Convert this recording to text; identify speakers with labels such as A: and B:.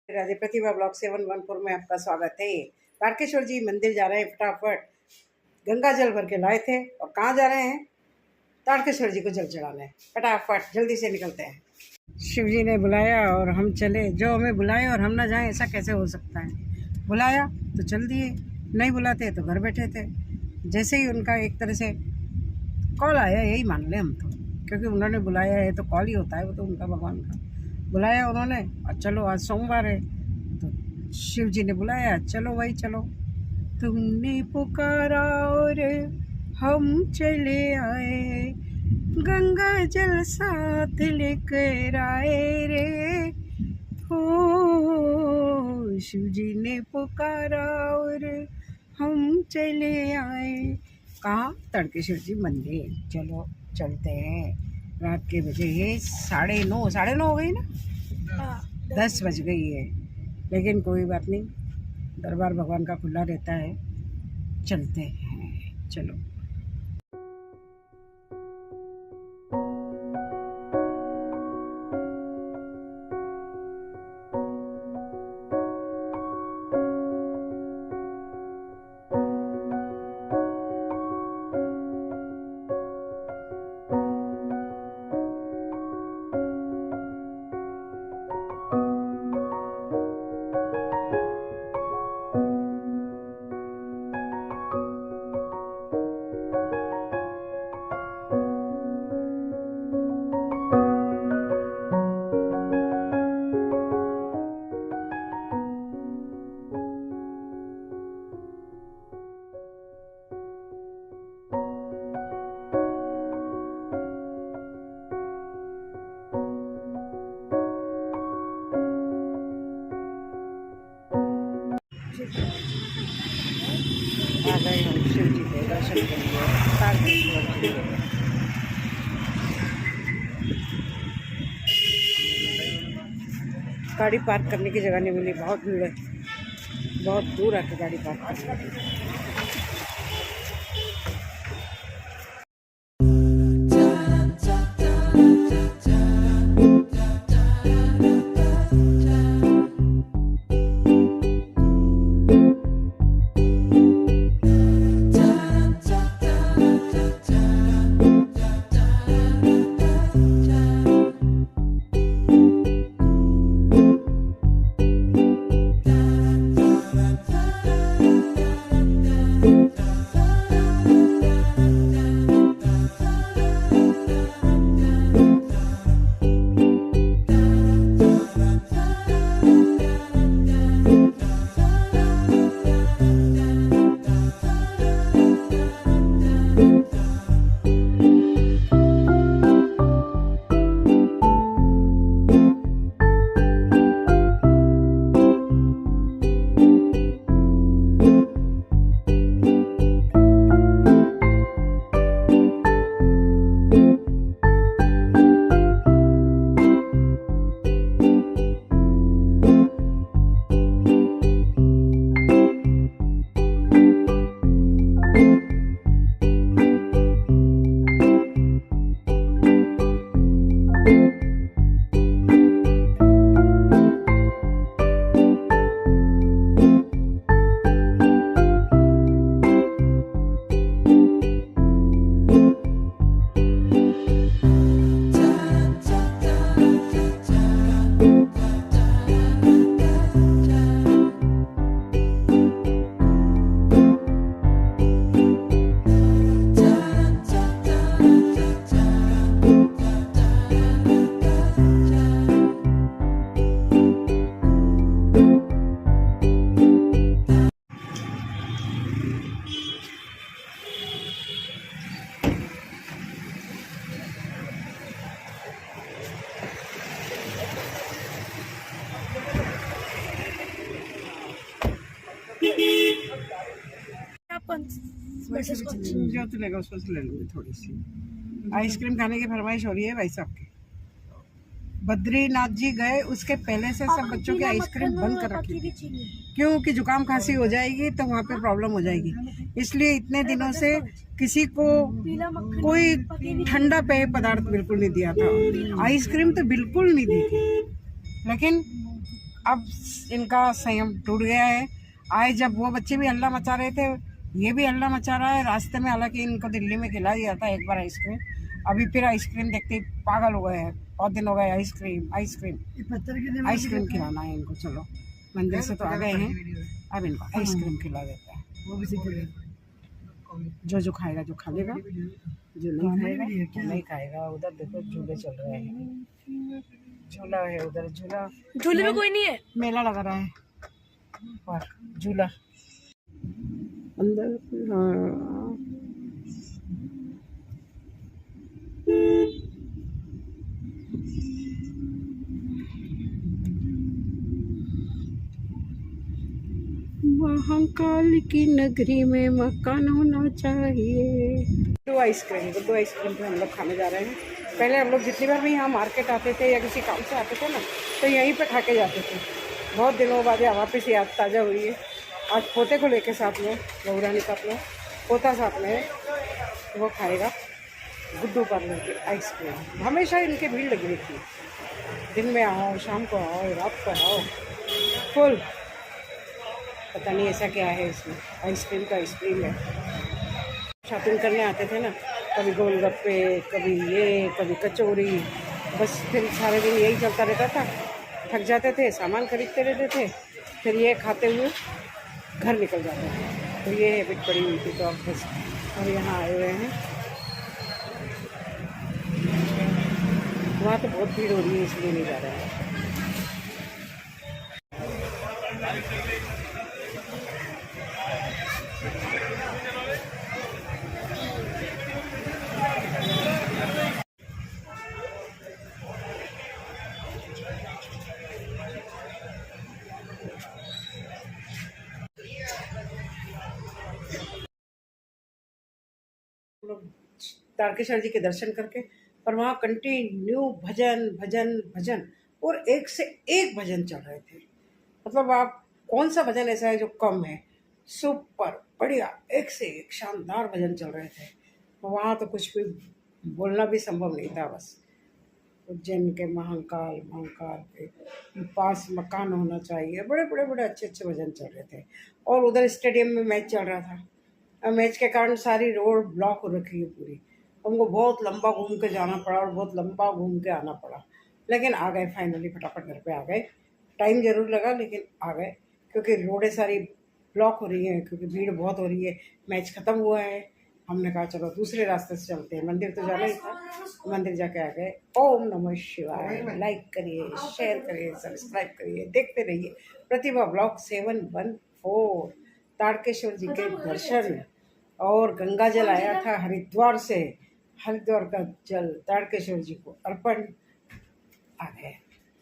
A: राधे प्रतिभा blog 714 में आपका स्वागत है। तारकेश्वर जी मंदिर जा रहे हैं, फटाफट गंगा जल भर के लाए थे और कहाँ जा रहे हैं? तारकेश्वर जी को जल चढ़ाने। फटाफट जल्दी से निकलते हैं। शिव जी ने बुलाया और हम चले। जो हमें बुलाए और हम ना जाएं, ऐसा कैसे हो सकता है? बुलाया तो चल दिए, नहीं बुलाते तो घर बैठे थे। जैसे ही उनका एक तरह से कॉल आया, यही मान लें हम तो, क्योंकि उन्होंने बुलाया है तो कॉल ही होता है, वो तो उनका भगवान का बुलाया उन्होंने। और चलो आज सोमवार है तो शिव जी ने बुलाया, चलो भाई चलो। तुमने पुकारा और हम चले आए, गंगा जल साथ लेकर आए रे हो। शिव जी ने पुकारा और हम चले आए। कहाँ? तारकेश्वर जी मंदिर। चलो चलते हैं। रात के बजे ये 9:30 हो गई ना, 10 बज गई है, लेकिन कोई बात नहीं, दरबार भगवान का खुला रहता है। चलते हैं, चलो। आ गए हम शिव जी के दर्शन के लिए, तारकेश्वर जी। गाड़ी पार्क करने की जगह नहीं मिली, बहुत भीड़ है, बहुत दूर आके गाड़ी पार्क करनी। जो तो लेगा उसको ले लूँगी थोड़ी सी। आइसक्रीम खाने की फरमाइश हो रही है भाई साहब की। बद्रीनाथ जी गए उसके पहले से सब बच्चों की आइसक्रीम बंद कर रखी थी, क्योंकि जुकाम खांसी हो जाएगी तो वहाँ पे प्रॉब्लम हो जाएगी। इसलिए इतने दिनों से किसी को कोई ठंडा पेय पदार्थ बिल्कुल नहीं दिया था, आइसक्रीम तो बिल्कुल नहीं दी थी। लेकिन अब इनका संयम टूट गया है। आए जब वो बच्चे भी हल्ला मचा रहे थे, ये भी हल्ला मचा रहा है। रास्ते में हालांकि इनको दिल्ली में खिला दिया था एक बार आइसक्रीम, अभी फिर आइसक्रीम देखते ही पागल हो गए हैं। बहुत दिन हो गए आइसक्रीम आइसक्रीम खिलाना है इनको। चलो मंदिर से तो आ गए हैं, अब इनको आइसक्रीम खिला देते हैं। जो खाएगा जो खा लेगा, जो नहीं खाएगा वो नहीं खाएगा। उधर देखो झूले चल रहे हैं, झूला है उधर, झूले में कोई नहीं है, मेला लगा रहा है और झूला अंदर। हाँ महाकाल की नगरी में मकान होना चाहिए। गुड्डू आइसक्रीम पे हम लोग खाने जा रहे हैं। पहले हम लोग जितनी बार भी यहाँ मार्केट आते थे या किसी काम से आते थे ना, तो यहीं पे खा के जाते थे। बहुत दिनों बाद वापस याद ताज़ा हुई है। आज पोते को लेके साथ में, गौरानी का अपना पोता साथ में, वो खाएगा गुड्डू पार्लर की आइसक्रीम। हमेशा इनकी भीड़ लगी रहती है, दिन में आओ, शाम को आओ, रात को आओ, फुल। पता नहीं ऐसा क्या है इसमें, आइसक्रीम का आइसक्रीम है। शॉपिंग करने आते थे ना, कभी गोलगप्पे, कभी ये, कभी कचौरी, बस फिर सारे दिन यही चलता रहता था। थक जाते थे, सामान खरीदते रहते थे, फिर ये खाते हुए घर निकल जाते थे। तो ये हैबिट पड़ी हुई थी, तो अब बस और यहाँ आए हुए हैं। वहाँ तो बहुत भीड़ हो रही है, इसलिए नहीं जा रहे हैं। लोग तारकेश्वर जी के दर्शन करके, और वहाँ कंटिन्यू भजन भजन भजन, और एक से एक भजन चल रहे थे। मतलब आप कौन सा भजन ऐसा है जो कम है? सुपर बढ़िया, एक से एक शानदार भजन चल रहे थे। वहाँ तो कुछ भी बोलना भी संभव नहीं था। बस उज्जैन के महाकाल के पास मकान होना चाहिए, बड़े बड़े बड़े अच्छे अच्छे भजन चल रहे थे। और उधर स्टेडियम में मैच चल रहा था। मैच के कारण सारी रोड ब्लॉक हो रखी है पूरी। हमको बहुत लंबा घूम के जाना पड़ा और बहुत लंबा घूम के आना पड़ा, लेकिन आ गए फाइनली, फटाफट घर पे आ गए। टाइम ज़रूर लगा लेकिन आ गए, क्योंकि रोडें सारी ब्लॉक हो रही हैं, क्योंकि भीड़ बहुत हो रही है। मैच ख़त्म हुआ है, हमने कहा चलो दूसरे रास्ते से चलते हैं, मंदिर तो जाना ही था। मंदिर जाके आ गए। ओम नमः शिवाय। लाइक करिए, शेयर करिए, सब्सक्राइब करिए, देखते रहिए प्रतिभा ब्लॉग 714। तारकेश्वर जी के दर्शन और गंगा जल आया था हरिद्वार से, हरिद्वार का जल तारकेश्वर जी को अर्पण आ गए।